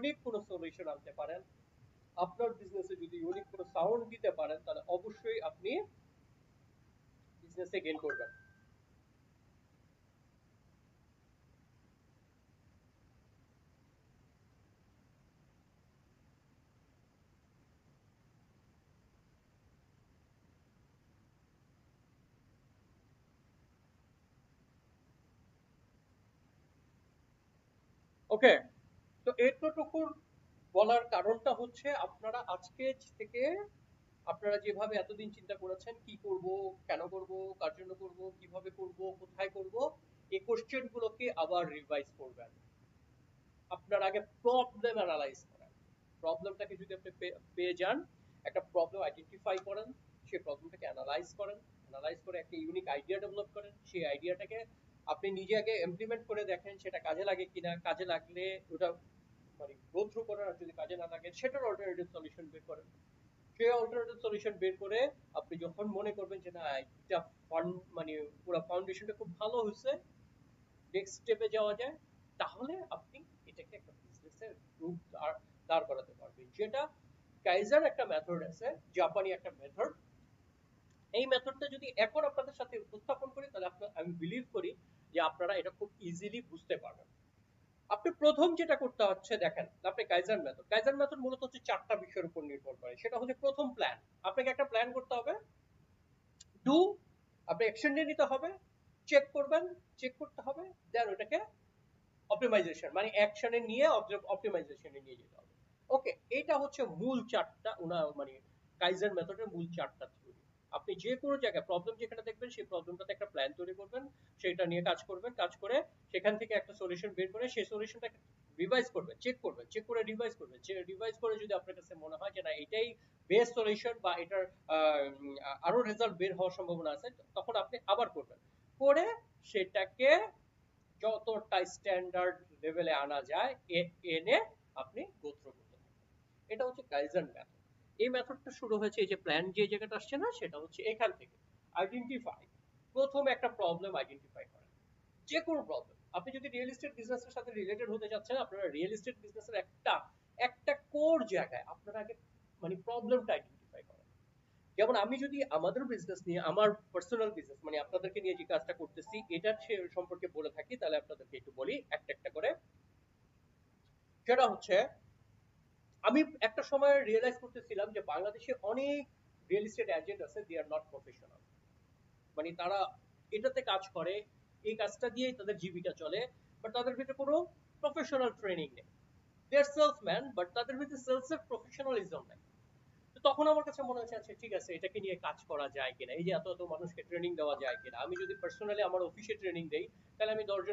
Unique কোনো solution আনতে পারেন, আপনার বিজনেসে যদি ইউনিক কোনো সাউন্ড দিতে পারেন, তাহলে অবশ্যই আপনি বিজনেসে গেইন করবেন। ওকে, তো এতটুকু বলার কারণটা হচ্ছে আপনারা আজকে থেকে আপনারা যেভাবে এতদিন চিন্তা করেছেন কি করব, কেন করব, কার জন্য করব, কিভাবে করব, কোথায় করব, এই কোশ্চেন গুলোকে আবার রিভাইজ করবেন। আপনার আগে প্রবলেম অ্যানালাইজ করেন। প্রবলেমটাকে যদি আপনি পেয়ে যান, একটা প্রবলেম আইডেন্টিফাই করেন, সেই প্রবলেমটাকে অ্যানালাইজ করেন, অ্যানালাইজ করে একটা ইউনিক আইডিয়া ডেভেলপ করেন, সেই আইডিয়াটাকে আপনি নিজে আগে ইমপ্লিমেন্ট করে দেখেন সেটা কাজে লাগে কিনা, কাজে লাগলে ওটা মানে গো থ্রু করার, আর যদি কাজে না লাগে সেটার অল্টারনেটিভ সলিউশন বের করেন। সেই অল্টারনেটিভ সলিউশন বের করে আপনি যখন মনে করবেন যে না এটা মানে পুরো ফাউন্ডেশনটা খুব ভালো হয়েছে, নেক্সট স্টেপে যাওয়া যায়, তাহলে আপনি এটাকে একটা বিজনেসের রূপ দাঁড় করাতে পারবেন। যেটা কাইজার একটা মেথড আছে, জাপানি একটা মেথড। এই মেথডটা যদি এখন আপনাদের সাথে উপস্থাপন করি, তাহলে আমি বিলিভ করি যে আপনারা এটা খুব ইজিলি বুঝতে পারবেন। আপনি প্রথম যেটা করতে হচ্ছে দেখেন, আপনি কাইজার মেথড মূলত হচ্ছে চারটা বিষয়ের উপর নির্ভর করে। সেটা হচ্ছে প্রথম প্ল্যান। আপনাকে একটা প্ল্যান করতে হবে। ডু, আপনি অ্যাকশন নিয়ে নিতে হবে। চেক করবেন, চেক করতে হবে, দেন ওটাকে অপটিমাইজেশন মানে অ্যাকশনে নিয়ে অপটিমাইজেশনে নিয়ে যেতে হবে। ওকে, এটা হচ্ছে মূল চারটা মানে কাইজার মেথডের মূল চারটা থিওরি। আপনি যে কোনো জায়গায় প্রবলেম যেখানে দেখবেন সেই প্রবলেমটাতে একটা প্ল্যান তৈরি করবেন, সেটা নিয়ে কাজ করবেন, কাজ করে সেখান থেকে একটা সলিউশন বের করে সেই সলিউশনটাকে রিভাইজ করবেন, চেক করে রিভাইজ করবেন। রিভাইজ করে যদি আপনার কাছে মনে হয় যে না এটাই বেস্ট সলিউশন বা এটার আরো রেজাল্ট বের হওয়ার সম্ভাবনা আছে, তখন আপনি আবার করবেন, করে সেটাকে যতটা স্ট্যান্ডার্ড লেভেলে আনা যায় এনে আপনি গোত্র করতে থাকবেন। এটা হচ্ছে কাইজেন মেথড। এই মেথডটা শুরু হয়েছে, এই যে প্ল্যান যে জায়গাটা আসছে না, সেটা হচ্ছে এখান থেকে। আইডেন্টিফাই, প্রথম একটা প্রবলেম আইডেন্টিফাই করেন। যে কোনো প্রবলেম, আপনি যদি রিয়েল এস্টেট বিজনেসের সাথে রিলেটেড হতে যাচ্ছেন, আপনারা রিয়েল এস্টেট বিজনেসের একটা একটা কোর জায়গায় আপনারা আগে মানে প্রবলেমটা আইডেন্টিফাই করেন। যেমন আমি যদি আমাদের বিজনেস নিয়ে, আমার পার্সোনাল বিজনেস মানে আপনাদেরকে নিয়ে যে কাজটা করতেছি এটার সম্পর্কে বলে থাকি, তাহলে আপনাদেরকে একটু বলি একটা একটা করে। সেটা হচ্ছে আমি একটা সময় রিয়েলাইজ করতেছিলাম যে বাংলাদেশে অনেক রিয়েল এস্টেট এজেন্ট আছে, দে আর নট প্রফেশনাল। মানে তারা এটাতে কাজ করে, এই কাজটা দিয়েই তাদের জীবিকা চলে, বাট তাদের ভিতরে কোনো প্রফেশনাল ট্রেনিং নেই। দে আর সেলসম্যান, বাট তাদের ভিতরে সেলসের প্রফেশনালিজম নাই। তো তখন আমার কাছে মনে হচ্ছে আচ্ছা ঠিক আছে, এটাকে নিয়ে কাজ করা যায় কিনা, এই যে এত এত মানুষকে ট্রেনিং দেওয়া যায় কিনা। আমি যদি পার্সোনালি আমার অফিসে ট্রেনিং দেই, তাহলে আমি 10 জন